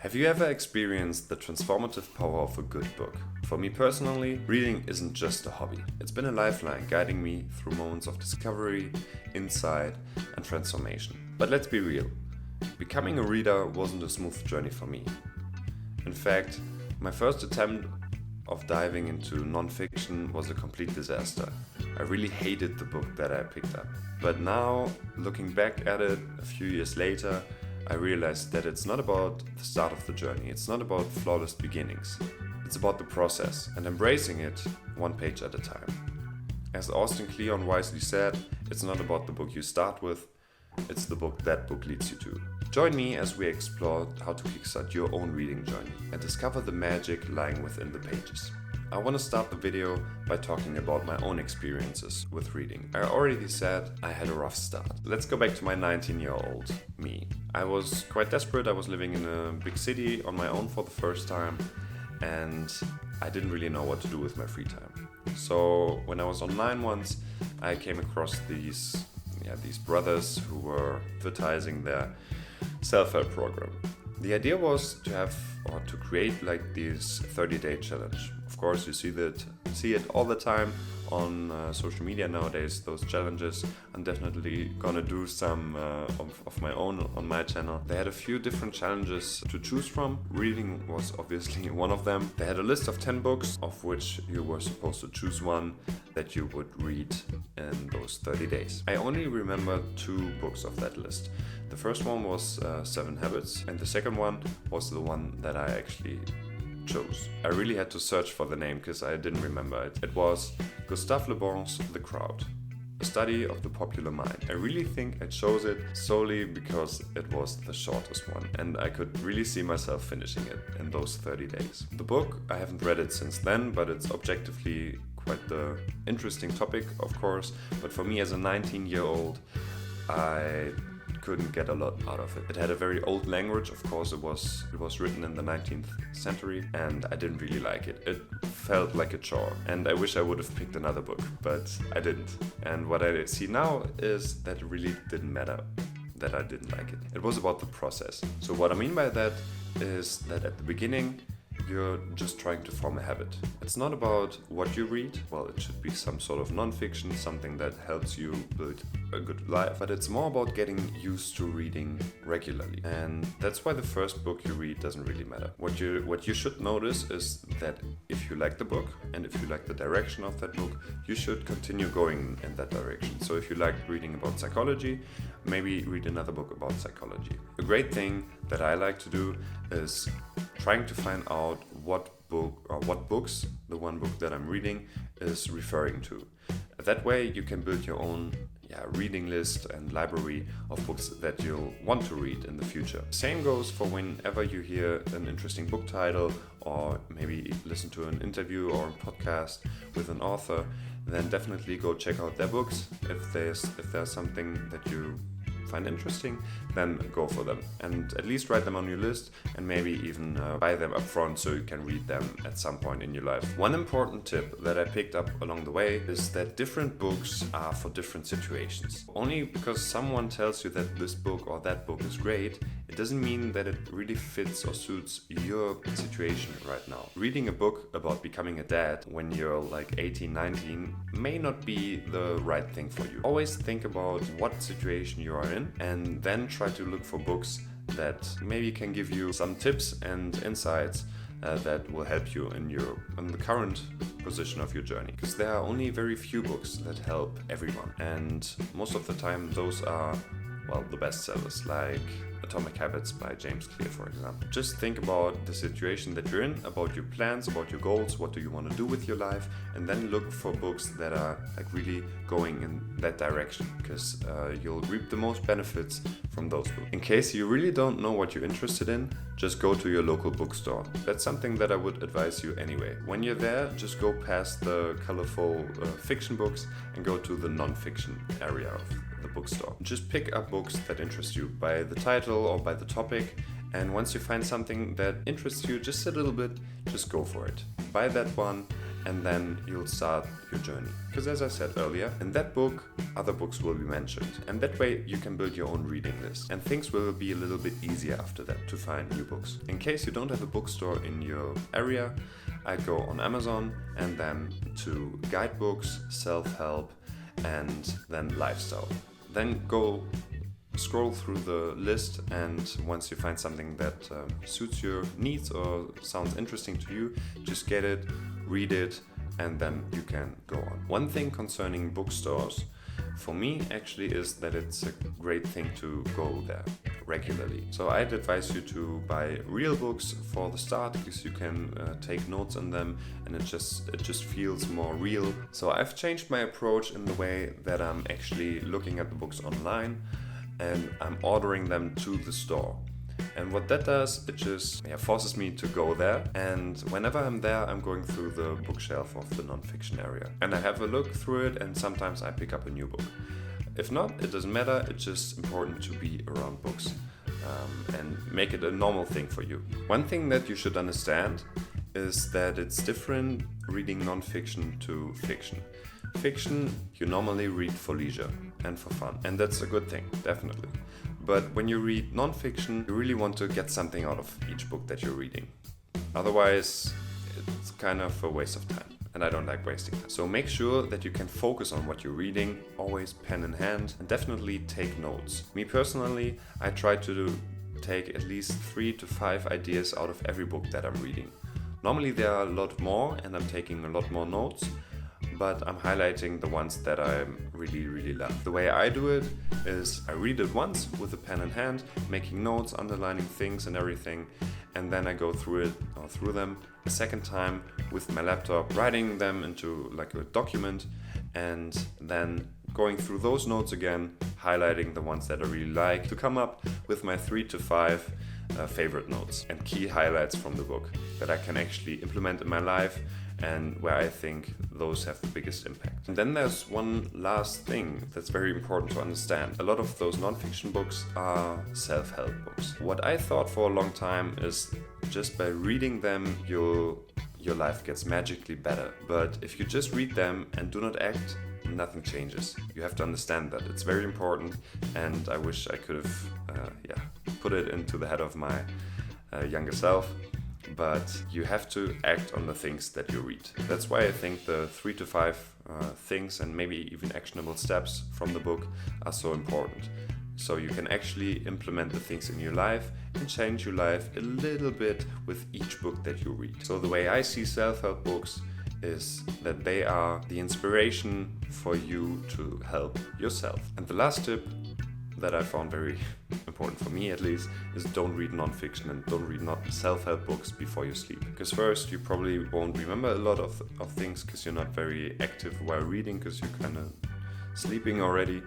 Have you ever experienced the transformative power of a good book? For me personally, reading isn't just a hobby. It's been a lifeline guiding me through moments of discovery, insight, and transformation. But let's be real, becoming a reader wasn't a smooth journey for me. In fact, my first attempt of diving into non-fiction was a complete disaster. I really hated the book that I picked up. But now, looking back at it a few years later, I realized that it's not about the start of the journey, it's not about flawless beginnings. It's about the process and embracing it one page at a time. As Austin Kleon wisely said, it's not about the book you start with, it's the book that book leads you to. Join me as we explore how to kickstart your own reading journey and discover the magic lying within the pages. I want to start the video by talking about my own experiences with reading. I already said I had a rough start. Let's go back to my 19-year-old me. I was quite desperate. I was living in a big city on my own for the first time, and I didn't really know what to do with my free time. So when I was online once, I came across these brothers who were advertising their self-help program. The idea was to create like this 30-day challenge. Of course, you see it all the time on social media nowadays, those challenges. I'm definitely gonna do some of my own on my channel. They had a few different challenges to choose from. Reading was obviously one of them. They had a list of 10 books, of which you were supposed to choose one that you would read in those 30 days. I only remember 2 books of that list. The first one was 7 Habits, and the second one was the one that I actually chose. I really had to search for the name because I didn't remember it. It was Gustave Le Bon's The Crowd, a study of the popular mind. I really think I chose it solely because it was the shortest one and I could really see myself finishing it in those 30 days. The book, I haven't read it since then, but it's objectively quite the interesting topic, of course. But for me as a 19-year-old, I couldn't get a lot out of it. It had a very old language, of course. It was written in the 19th century, and I didn't really like it. It felt like a chore, and I wish I would have picked another book, but I didn't. And what I see now is that it really didn't matter that I didn't like it. It was about the process. So what I mean by that is that at the beginning, you're just trying to form a habit. It's not about what you read. Well, it should be some sort of non-fiction, something that helps you build a good life, but it's more about getting used to reading regularly. And that's why the first book you read doesn't really matter. What you should notice is that if you like the book and if you like the direction of that book, you should continue going in that direction. So if you like reading about psychology, maybe read another book about psychology. A great thing that I like to do is trying to find out what book or what books the one book that I'm reading is referring to. That way you can build your own reading list and library of books that you'll want to read in the future. Same goes for whenever you hear an interesting book title or maybe listen to an interview or a podcast with an author, then definitely go check out their books. If there's something that you find interesting, then go for them and at least write them on your list and maybe even buy them up front so you can read them at some point in your life. One important tip that I picked up along the way is that different books are for different situations. Only because someone tells you that this book or that book is great, it doesn't mean that it really fits or suits your situation right now. Reading a book about becoming a dad when you're like 18, 19 may not be the right thing for you. Always think about what situation you are in and then try to look for books that maybe can give you some tips and insights that will help you in the current position of your journey. Because there are only very few books that help everyone, and most of the time those are the bestsellers like Atomic Habits by James Clear, for example. Just think about the situation that you're in, about your plans, about your goals, what do you want to do with your life, and then look for books that are like really going in that direction, because you'll reap the most benefits from those books. In case you really don't know what you're interested in, just go to your local bookstore. That's something that I would advise you anyway. When you're there, just go past the colorful fiction books and go to the non-fiction area of the bookstore. Just pick up books that interest you by the title or by the topic, and once you find something that interests you just a little bit, just go for it. Buy that one and then you'll start your journey. Because as I said earlier, in that book, other books will be mentioned. And that way you can build your own reading list. And things will be a little bit easier after that to find new books. In case you don't have a bookstore in your area, I go on Amazon and then to guidebooks, self-help, and then lifestyle. Then go scroll through the list, and once you find something that suits your needs or sounds interesting to you, just get it, read it, and then you can go on. One thing concerning bookstores for me actually is that it's a great thing to go there regularly. So I'd advise you to buy real books for the start, because you can take notes on them, and it just feels more real. So I've changed my approach in the way that I'm actually looking at the books online and I'm ordering them to the store. And what that does, it just forces me to go there. And whenever I'm there, I'm going through the bookshelf of the non-fiction area. And I have a look through it, and sometimes I pick up a new book. If not, it doesn't matter. It's just important to be around books and make it a normal thing for you. One thing that you should understand is that it's different reading non-fiction to fiction. Fiction, you normally read for leisure and for fun. And that's a good thing, definitely. But when you read non-fiction, you really want to get something out of each book that you're reading. Otherwise, it's kind of a waste of time. And I don't like wasting time. So make sure that you can focus on what you're reading, always pen in hand, and definitely take notes. Me personally, I try to take at least 3 to 5 ideas out of every book that I'm reading. Normally there are a lot more, and I'm taking a lot more notes, but I'm highlighting the ones that I really love. The way I do it is I read it once with a pen in hand, making notes, underlining things and everything, and then I go through them a second time with my laptop, writing them into like a document, and then going through those notes again, highlighting the ones that I really like, to come up with my 3 to 5 favorite notes and key highlights from the book that I can actually implement in my life, and where I think those have the biggest impact. And then there's one last thing that's very important to understand. A lot of those non-fiction books are self-help books. What I thought for a long time is just by reading them, your life gets magically better. But if you just read them and do not act, nothing changes. You have to understand that. It's very important, and I wish I could have put it into the head of my younger self. But you have to act on the things that you read. That's why I think the 3 to 5 things and maybe even actionable steps from the book are so important. So you can actually implement the things in your life and change your life a little bit with each book that you read. So the way I see self-help books is that they are the inspiration for you to help yourself. And the last tip that I found very important, for me at least, is don't read non-fiction and don't read self-help books before you sleep. Because first, you probably won't remember a lot of things because you're not very active while reading, because you're kind of sleeping already.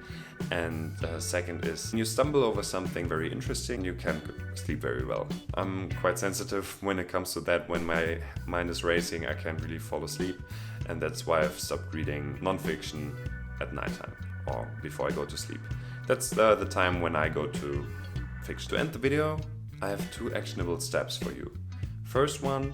And second is, when you stumble over something very interesting, you can sleep very well. I'm quite sensitive when it comes to that. When my mind is racing, I can't really fall asleep. And that's why I've stopped reading non-fiction at nighttime or before I go to sleep. That's the time when I go to fiction. To end the video, I have 2 actionable steps for you. First one,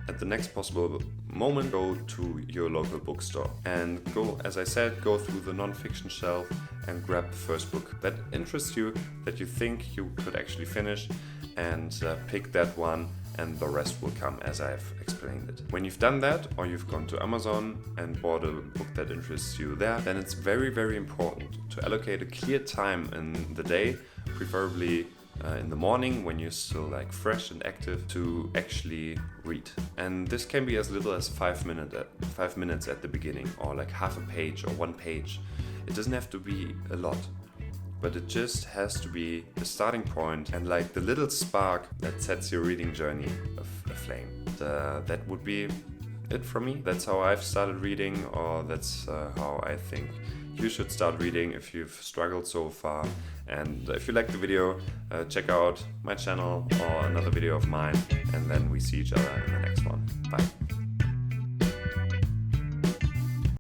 at the next possible moment, go to your local bookstore and go, as I said, go through the non-fiction shelf and grab the first book that interests you, that you think you could actually finish, and pick that one, and the rest will come as I've explained it. When you've done that, or you've gone to Amazon and bought a book that interests you there, then it's very important to allocate a clear time in the day, preferably in the morning when you're still like fresh and active, to actually read. And this can be as little as 5 minutes at the beginning, or like half a page or 1 page. It doesn't have to be a lot, but it just has to be the starting point and like the little spark that sets your reading journey aflame. That would be it for me. That's how I've started reading, or that's how I think you should start reading if you've struggled so far. And if you like the video, check out my channel or another video of mine, and then we see each other in the next one. Bye.